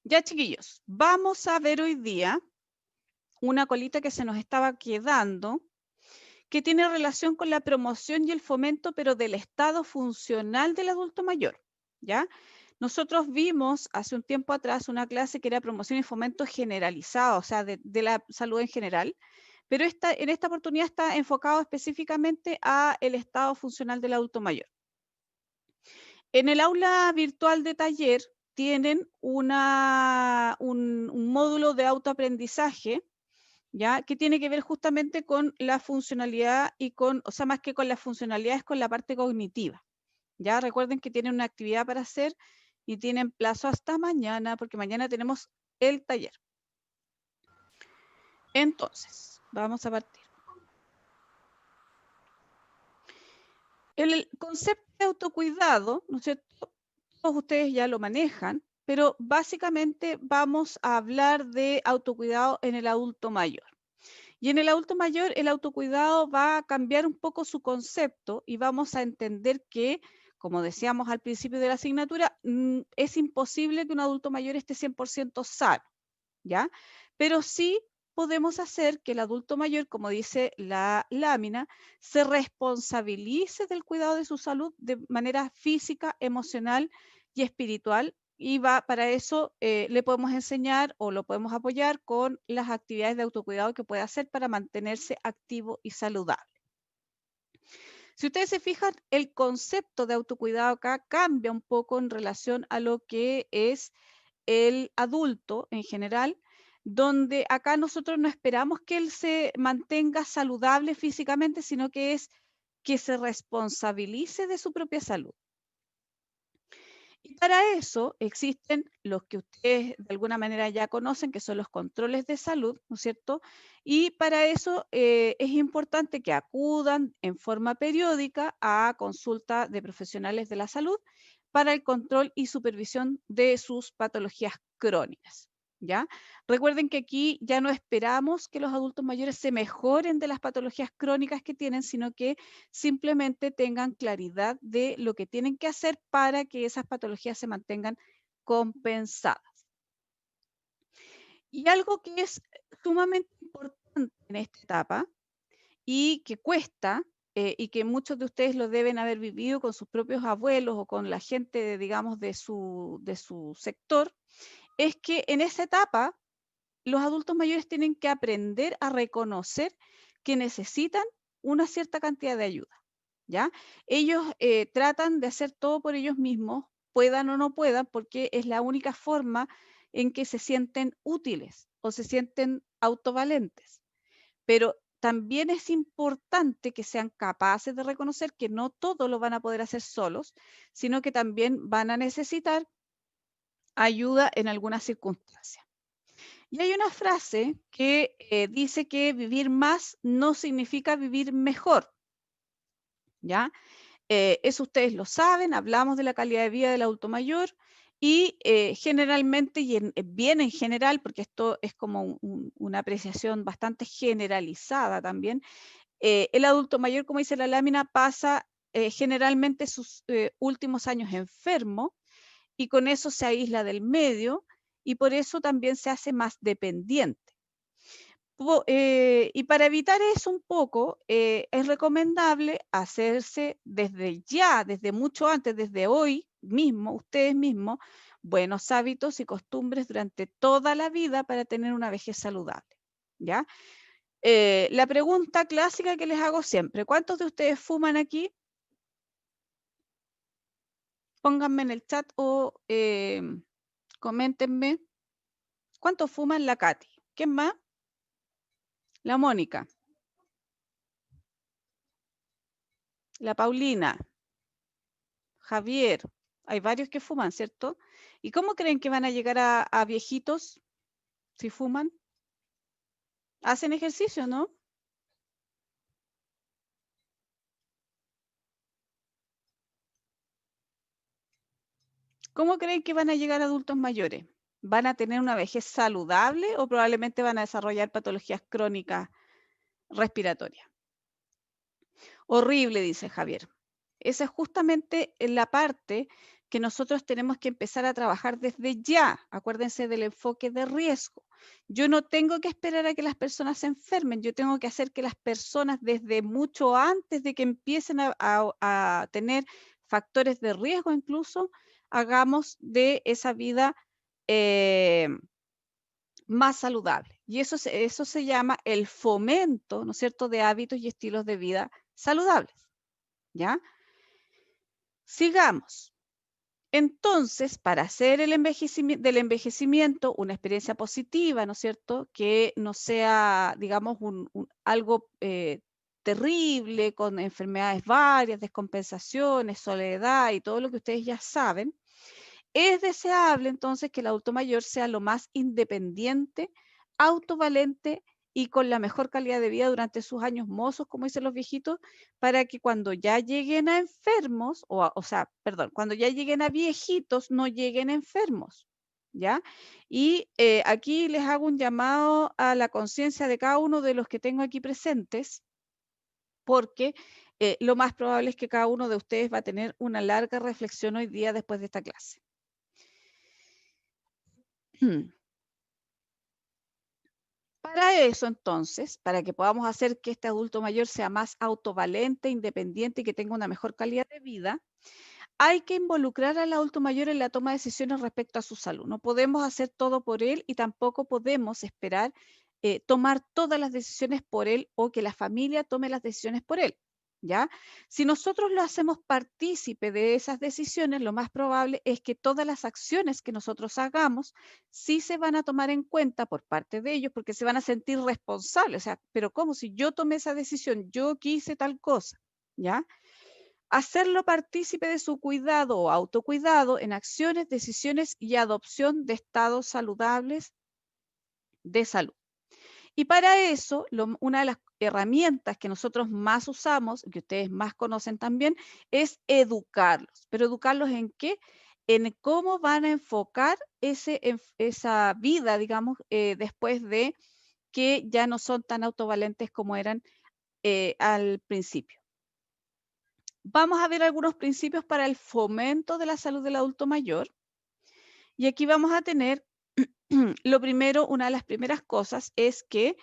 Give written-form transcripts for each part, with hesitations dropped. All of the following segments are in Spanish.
Ya, chiquillos, vamos a ver hoy día una colita que se nos estaba quedando, que tiene relación con la promoción y el fomento, pero del estado funcional del adulto mayor, ¿ya? Nosotros vimos hace un tiempo atrás una clase que era promoción y fomento generalizado, o sea, de la salud en general, pero en esta oportunidad está enfocado específicamente a el estado funcional del adulto mayor. En el aula virtual de taller tienen un módulo de autoaprendizaje, ¿ya? Que tiene que ver justamente con la funcionalidad y con, o sea, más que con la funcionalidad, es con la parte cognitiva, ¿ya? Recuerden que tienen una actividad para hacer y tienen plazo hasta mañana, porque mañana tenemos el taller. Entonces, vamos a partir. El concepto de autocuidado, ¿no es cierto? Todos ustedes ya lo manejan, pero básicamente vamos a hablar de autocuidado en el adulto mayor. Y en el adulto mayor, el autocuidado va a cambiar un poco su concepto y vamos a entender que, como decíamos al principio de la asignatura, es imposible que un adulto mayor esté 100% sano, ¿ya? Pero sí podemos hacer que el adulto mayor, como dice la lámina, se responsabilice del cuidado de su salud de manera física, emocional y espiritual. Y para eso le podemos enseñar o lo podemos apoyar con las actividades de autocuidado que puede hacer para mantenerse activo y saludable. Si ustedes se fijan, el concepto de autocuidado acá cambia un poco en relación a lo que es el adulto en general, donde acá nosotros no esperamos que él se mantenga saludable físicamente, sino que es que se responsabilice de su propia salud. Y para eso existen los que ustedes de alguna manera ya conocen, que son los controles de salud, ¿no es cierto? Y para eso es importante que acudan en forma periódica a consulta de profesionales de la salud para el control y supervisión de sus patologías crónicas. ¿Ya? Recuerden que aquí ya no esperamos que los adultos mayores se mejoren de las patologías crónicas que tienen, sino que simplemente tengan claridad de lo que tienen que hacer para que esas patologías se mantengan compensadas. Y algo que es sumamente importante en esta etapa y que cuesta, y que muchos de ustedes lo deben haber vivido con sus propios abuelos o con la gente, digamos, de su sector, es que en esa etapa los adultos mayores tienen que aprender a reconocer que necesitan una cierta cantidad de ayuda, ¿ya? Ellos tratan de hacer todo por ellos mismos, puedan o no puedan, porque es la única forma en que se sienten útiles o se sienten autovalentes. Pero también es importante que sean capaces de reconocer que no todo lo van a poder hacer solos, sino que también van a necesitar ayuda en algunas circunstancias. Y hay una frase que dice que vivir más no significa vivir mejor, ¿ya? Eso ustedes lo saben, hablamos de la calidad de vida del adulto mayor y generalmente, y bien en general, porque esto es como una apreciación bastante generalizada también, el adulto mayor, como dice la lámina, pasa generalmente sus últimos años enfermo y con eso se aísla del medio y por eso también se hace más dependiente. Y para evitar eso un poco, es recomendable hacerse desde ya, desde mucho antes, desde hoy mismo, ustedes mismos, buenos hábitos y costumbres durante toda la vida para tener una vejez saludable, ¿ya? La pregunta clásica que les hago siempre, ¿cuántos de ustedes fuman aquí? Pónganme en el chat o coméntenme. ¿Cuántos fuman? La Katy. ¿Quién más? La Mónica. La Paulina. Javier. Hay varios que fuman, ¿cierto? ¿Y cómo creen que van a llegar a viejitos si fuman? ¿Hacen ejercicio, no? ¿Cómo creen que van a llegar adultos mayores? ¿Van a tener una vejez saludable o probablemente van a desarrollar patologías crónicas respiratorias? Horrible, dice Javier. Esa es justamente la parte que nosotros tenemos que empezar a trabajar desde ya. Acuérdense del enfoque de riesgo. Yo no tengo que esperar a que las personas se enfermen, yo tengo que hacer que las personas desde mucho antes de que empiecen a tener factores de riesgo incluso, hagamos de esa vida más saludable. Y eso se llama el fomento, ¿no es cierto?, de hábitos y estilos de vida saludables. ¿Ya? Sigamos. Entonces, para hacer del envejecimiento una experiencia positiva, ¿no es cierto?, que no sea, digamos, algo terrible, con enfermedades varias, descompensaciones, soledad y todo lo que ustedes ya saben, es deseable entonces que el adulto mayor sea lo más independiente, autovalente y con la mejor calidad de vida durante sus años mozos, como dicen los viejitos, para que cuando ya lleguen a enfermos, perdón, cuando ya lleguen a viejitos, no lleguen enfermos, ¿ya? Y aquí les hago un llamado a la conciencia de cada uno de los que tengo aquí presentes, porque lo más probable es que cada uno de ustedes va a tener una larga reflexión hoy día después de esta clase. Para eso, entonces, para que podamos hacer que este adulto mayor sea más autovalente, independiente y que tenga una mejor calidad de vida, hay que involucrar al adulto mayor en la toma de decisiones respecto a su salud. No podemos hacer todo por él y tampoco podemos esperar tomar todas las decisiones por él o que la familia tome las decisiones por él. ¿Ya? Si nosotros lo hacemos partícipe de esas decisiones, lo más probable es que todas las acciones que nosotros hagamos sí se van a tomar en cuenta por parte de ellos porque se van a sentir responsables. O sea, pero ¿cómo? Si yo tomé esa decisión, yo quise tal cosa, ¿ya? Hacerlo partícipe de su cuidado o autocuidado en acciones, decisiones y adopción de estados saludables de salud. Y para eso, una de las herramientas que nosotros más usamos, que ustedes más conocen también, es educarlos. ¿Pero educarlos en qué? En cómo van a enfocar esa vida, digamos, después de que ya no son tan autovalentes como eran al principio. Vamos a ver algunos principios para el fomento de la salud del adulto mayor. Y aquí vamos a tener, lo primero, una de las primeras cosas es que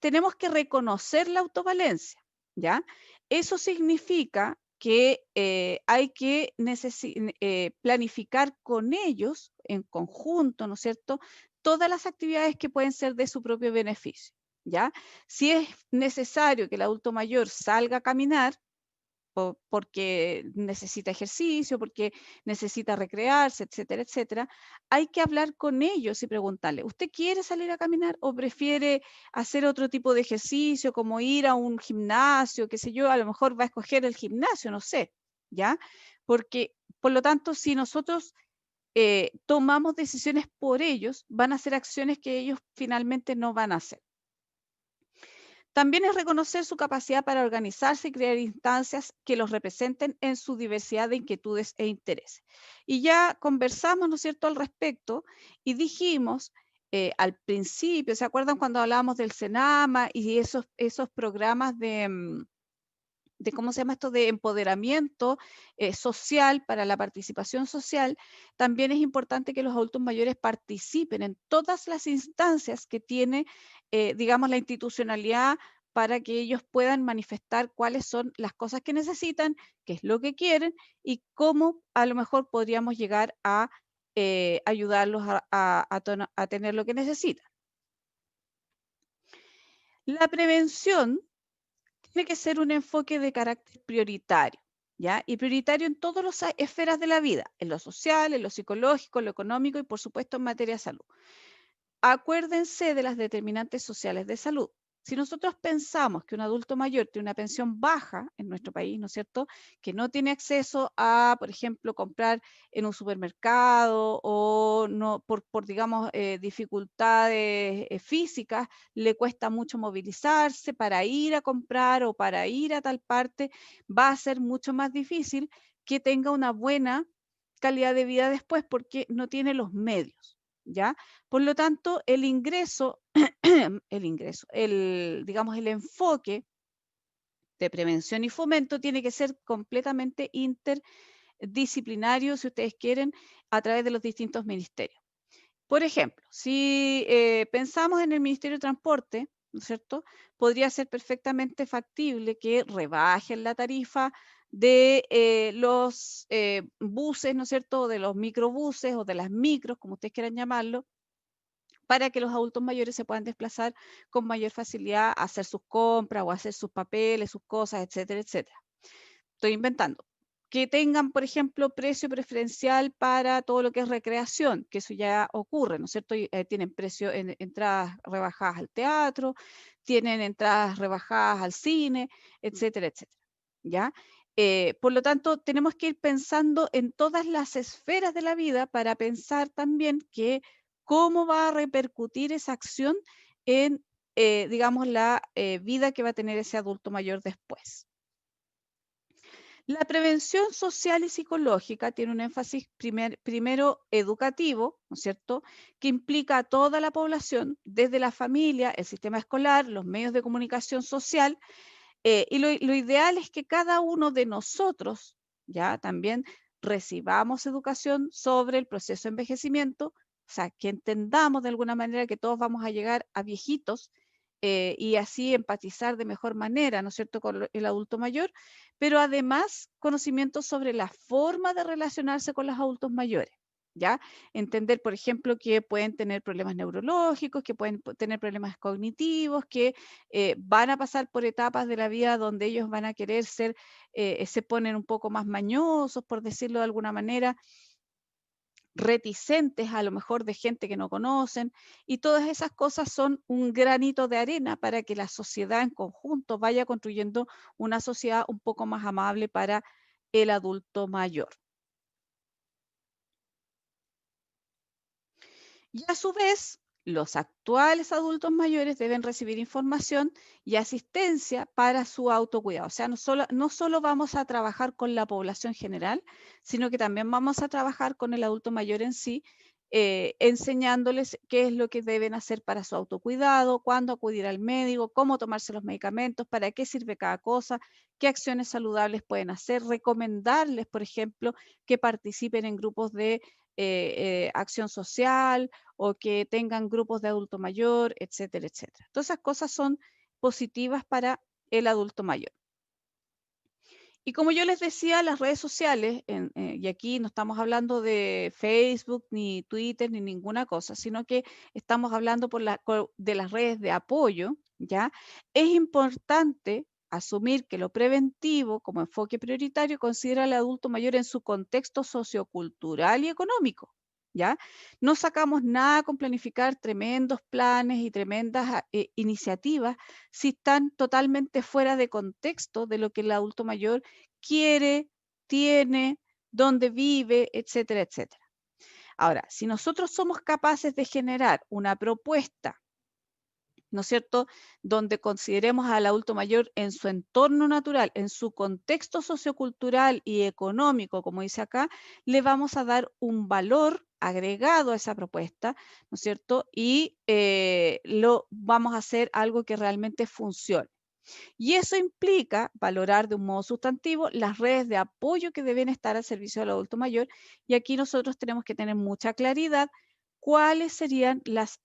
tenemos que reconocer la autovalencia, ¿ya? Eso significa que hay que planificar con ellos en conjunto, ¿no es cierto?, todas las actividades que pueden ser de su propio beneficio, ¿ya? Si es necesario que el adulto mayor salga a caminar, porque necesita ejercicio, porque necesita recrearse, etcétera, etcétera, hay que hablar con ellos y preguntarle, ¿usted quiere salir a caminar o prefiere hacer otro tipo de ejercicio, como ir a un gimnasio, qué sé yo? A lo mejor va a escoger el gimnasio, no sé, ¿ya? Porque, por lo tanto, si nosotros tomamos decisiones por ellos, van a hacer acciones que ellos finalmente no van a hacer. También es reconocer su capacidad para organizarse y crear instancias que los representen en su diversidad de inquietudes e intereses. Y ya conversamos, ¿no es cierto?, al respecto y dijimos al principio, ¿se acuerdan cuando hablábamos del Senama y esos programas de cómo se llama esto, de empoderamiento social para la participación social? También es importante que los adultos mayores participen en todas las instancias que tiene, digamos, la institucionalidad para que ellos puedan manifestar cuáles son las cosas que necesitan, qué es lo que quieren y cómo a lo mejor podríamos llegar a ayudarlos a tener lo que necesitan. La prevención tiene que ser un enfoque de carácter prioritario, ¿ya? Y prioritario en todas las esferas de la vida, en lo social, en lo psicológico, en lo económico y, por supuesto, en materia de salud. Acuérdense de las determinantes sociales de salud. Si nosotros pensamos que un adulto mayor tiene una pensión baja en nuestro país, ¿no es cierto?, que no tiene acceso a, por ejemplo, comprar en un supermercado o no, por digamos, dificultades físicas, le cuesta mucho movilizarse para ir a comprar o para ir a tal parte, va a ser mucho más difícil que tenga una buena calidad de vida después porque no tiene los medios, ¿ya? Por lo tanto, el digamos, el enfoque de prevención y fomento tiene que ser completamente disciplinario, si ustedes quieren, a través de los distintos ministerios. Por ejemplo, si pensamos en el Ministerio de Transporte, ¿no es cierto? Podría ser perfectamente factible que rebajen la tarifa de los buses, ¿no es cierto? O de los microbuses o de las micros, como ustedes quieran llamarlo, para que los adultos mayores se puedan desplazar con mayor facilidad a hacer sus compras o a hacer sus papeles, sus cosas, etcétera, etcétera. Estoy inventando. Que tengan, por ejemplo, precio preferencial para todo lo que es recreación, que eso ya ocurre, ¿no es cierto? Tienen precio en entradas rebajadas al teatro, tienen entradas rebajadas al cine, etcétera, etcétera. ¿Ya? Por lo tanto, tenemos que ir pensando en todas las esferas de la vida para pensar también que cómo va a repercutir esa acción en, digamos, la vida que va a tener ese adulto mayor después. La prevención social y psicológica tiene un énfasis primero educativo, ¿no es cierto?, que implica a toda la población, desde la familia, el sistema escolar, los medios de comunicación social, y lo ideal es que cada uno de nosotros, ya también recibamos educación sobre el proceso de envejecimiento, o sea, que entendamos de alguna manera que todos vamos a llegar a viejitos y así empatizar de mejor manera, ¿no es cierto?, con el adulto mayor, pero además conocimientos sobre la forma de relacionarse con los adultos mayores. ¿Ya? Entender, por ejemplo, que pueden tener problemas neurológicos, que pueden tener problemas cognitivos, que van a pasar por etapas de la vida donde ellos van a querer ser, se ponen un poco más mañosos, por decirlo de alguna manera, reticentes a lo mejor de gente que no conocen, y todas esas cosas son un granito de arena para que la sociedad en conjunto vaya construyendo una sociedad un poco más amable para el adulto mayor. Y a su vez, los actuales adultos mayores deben recibir información y asistencia para su autocuidado. O sea, no solo vamos a trabajar con la población general, sino que también vamos a trabajar con el adulto mayor en sí, enseñándoles qué es lo que deben hacer para su autocuidado, cuándo acudir al médico, cómo tomarse los medicamentos, para qué sirve cada cosa, qué acciones saludables pueden hacer, recomendarles, por ejemplo, que participen en grupos de acción social o que tengan grupos de adulto mayor, etcétera, etcétera. Todas esas cosas son positivas para el adulto mayor. Y como yo les decía, las redes sociales, y aquí no estamos hablando de Facebook, ni Twitter, ni ninguna cosa, sino que estamos hablando de las redes de apoyo, ¿ya? Es importante asumir que lo preventivo, como enfoque prioritario, considera al adulto mayor en su contexto sociocultural y económico, ¿ya? No sacamos nada con planificar tremendos planes y tremendas iniciativas si están totalmente fuera de contexto de lo que el adulto mayor quiere, tiene, dónde vive, etcétera, etcétera. Ahora, si nosotros somos capaces de generar una propuesta, ¿no es cierto?, donde consideremos al adulto mayor en su entorno natural, en su contexto sociocultural y económico, como dice acá, le vamos a dar un valor agregado a esa propuesta, ¿no es cierto?, y lo vamos a hacer algo que realmente funcione. Y eso implica valorar de un modo sustantivo las redes de apoyo que deben estar al servicio del adulto mayor. Y aquí nosotros tenemos que tener mucha claridad cuáles serían las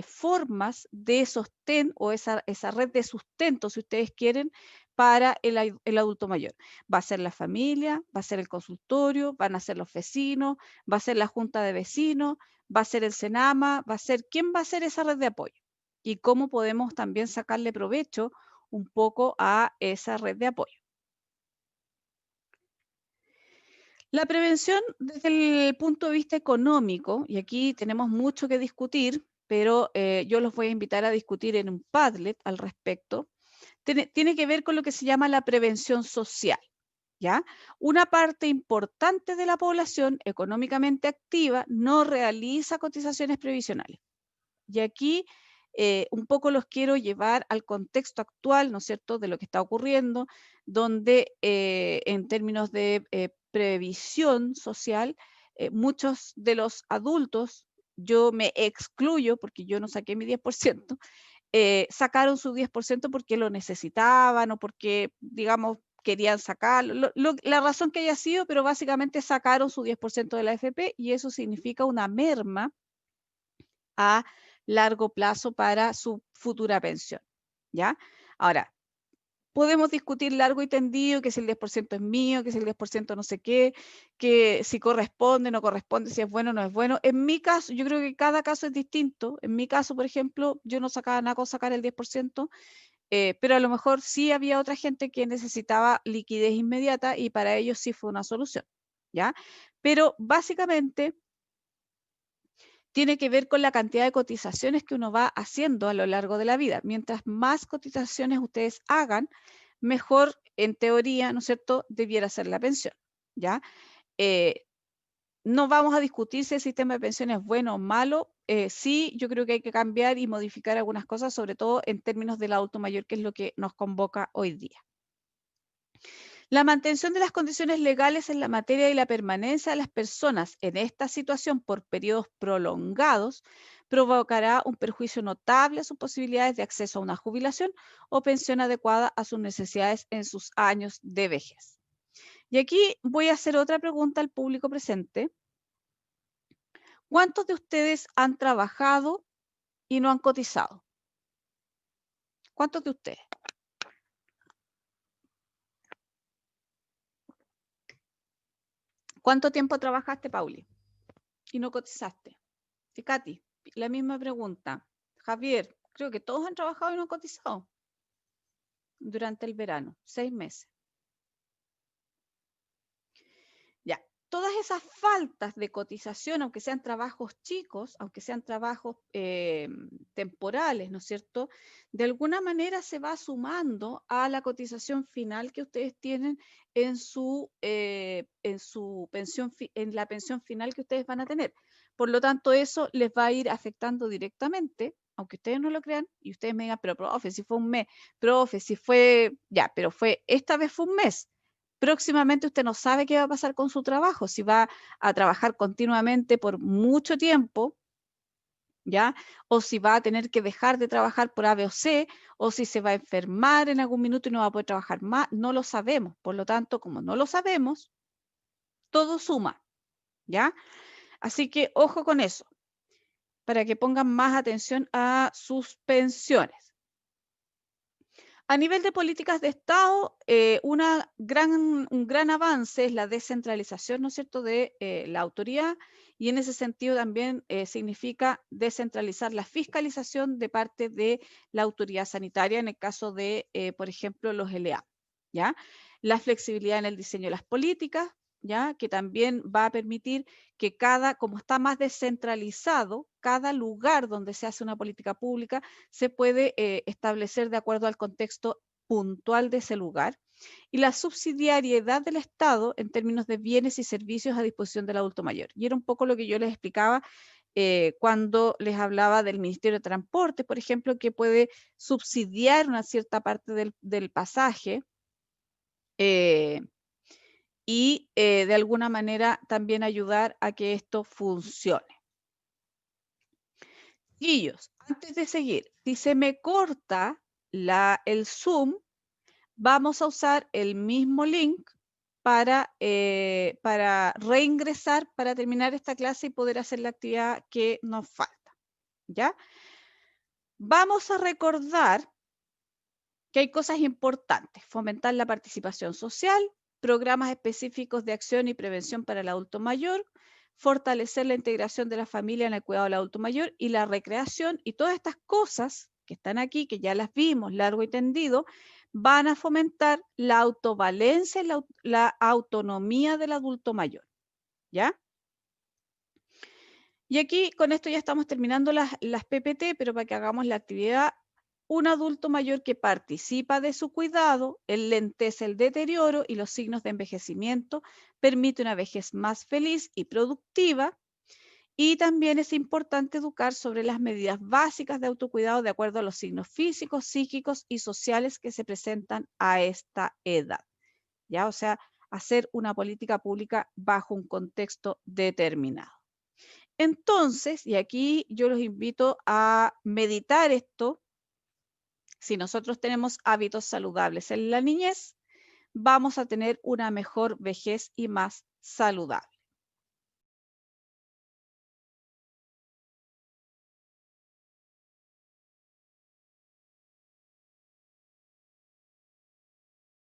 formas de sostén o esa red de sustento, si ustedes quieren, para el adulto mayor. Va a ser la familia, va a ser el consultorio, van a ser los vecinos, va a ser la junta de vecinos, va a ser el Senama, ¿quién va a ser esa red de apoyo? Y cómo podemos también sacarle provecho un poco a esa red de apoyo. La prevención desde el punto de vista económico, y aquí tenemos mucho que discutir, pero yo los voy a invitar a discutir en un Padlet al respecto, tiene que ver con lo que se llama la prevención social. ¿Ya? Una parte importante de la población económicamente activa no realiza cotizaciones previsionales. Y aquí un poco los quiero llevar al contexto actual, ¿no es cierto?, de lo que está ocurriendo, donde en términos de previsión social, muchos de los adultos, yo me excluyo porque yo no saqué mi 10%, sacaron su 10% porque lo necesitaban o porque, digamos, querían sacarlo, la razón que haya sido, pero básicamente sacaron su 10% de la AFP y eso significa una merma a largo plazo para su futura pensión, ¿ya? Ahora, podemos discutir largo y tendido que si el 10% es mío, que si el 10% no sé qué, que si corresponde, no corresponde, si es bueno o no es bueno. En mi caso, yo creo que cada caso es distinto. En mi caso, por ejemplo, yo no sacaba nada con sacar el 10%, pero a lo mejor sí había otra gente que necesitaba liquidez inmediata y para ellos sí fue una solución, ¿ya? Pero básicamente tiene que ver con la cantidad de cotizaciones que uno va haciendo a lo largo de la vida. Mientras más cotizaciones ustedes hagan, mejor en teoría, ¿no es cierto?, debiera ser la pensión, ¿ya? No vamos a discutir si el sistema de pensión es bueno o malo. Sí, yo creo que hay que cambiar y modificar algunas cosas, sobre todo en términos del adulto mayor, que es lo que nos convoca hoy día. La mantención de las condiciones legales en la materia y la permanencia de las personas en esta situación por periodos prolongados provocará un perjuicio notable a sus posibilidades de acceso a una jubilación o pensión adecuada a sus necesidades en sus años de vejez. Y aquí voy a hacer otra pregunta al público presente. ¿Cuántos de ustedes han trabajado y no han cotizado? ¿Cuántos de ustedes? ¿Cuánto tiempo trabajaste, Pauli? Y no cotizaste. Y Katy, la misma pregunta. Javier, creo que todos han trabajado y no han cotizado durante el verano, 6 meses. Ya, todas esas faltas de cotización, aunque sean trabajos chicos, aunque sean trabajos temporales, ¿no es cierto? De alguna manera se va sumando a la cotización final que ustedes tienen en su pensión, en la pensión final que ustedes van a tener. Por lo tanto, eso les va a ir afectando directamente, aunque ustedes no lo crean, y ustedes me digan, pero profe, si fue un mes, profe, si fue, ya, pero esta vez fue un mes. Próximamente usted no sabe qué va a pasar con su trabajo, si va a trabajar continuamente por mucho tiempo, ¿ya? O si va a tener que dejar de trabajar por A, B o C, o si se va a enfermar en algún minuto y no va a poder trabajar más, no lo sabemos. Por lo tanto, como no lo sabemos, todo suma, ¿ya? Así que ojo con eso, para que pongan más atención a sus pensiones. A nivel de políticas de Estado, un gran avance es la descentralización, ¿no es cierto?, de la autoridad, y en ese sentido también significa descentralizar la fiscalización de parte de la autoridad sanitaria, en el caso de, por ejemplo, los LEA, ¿ya? La flexibilidad en el diseño de las políticas, ¿ya? Que también va a permitir que como está más descentralizado, cada lugar donde se hace una política pública se puede establecer de acuerdo al contexto puntual de ese lugar, y la subsidiariedad del Estado en términos de bienes y servicios a disposición del adulto mayor. Y era un poco lo que yo les explicaba cuando les hablaba del Ministerio de Transporte, por ejemplo, que puede subsidiar una cierta parte del pasaje y de alguna manera también ayudar a que esto funcione. Guillos, antes de seguir, si se me corta el Zoom, vamos a usar el mismo link para reingresar, para terminar esta clase y poder hacer la actividad que nos falta, ¿ya? Vamos a recordar que hay cosas importantes: fomentar la participación social, programas específicos de acción y prevención para el adulto mayor, fortalecer la integración de la familia en el cuidado del adulto mayor y la recreación, y todas estas cosas que están aquí, que ya las vimos largo y tendido, van a fomentar la autovalencia y la autonomía del adulto mayor, ¿ya? Y aquí con esto ya estamos terminando las PPT, pero para que hagamos la actividad, un adulto mayor que participa de su cuidado enlentece el deterioro y los signos de envejecimiento, permite una vejez más feliz y productiva, y también es importante educar sobre las medidas básicas de autocuidado de acuerdo a los signos físicos, psíquicos y sociales que se presentan a esta edad, ¿ya? O sea, hacer una política pública bajo un contexto determinado. Entonces, y aquí yo los invito a meditar esto. Si nosotros tenemos hábitos saludables en la niñez, vamos a tener una mejor vejez y más saludable.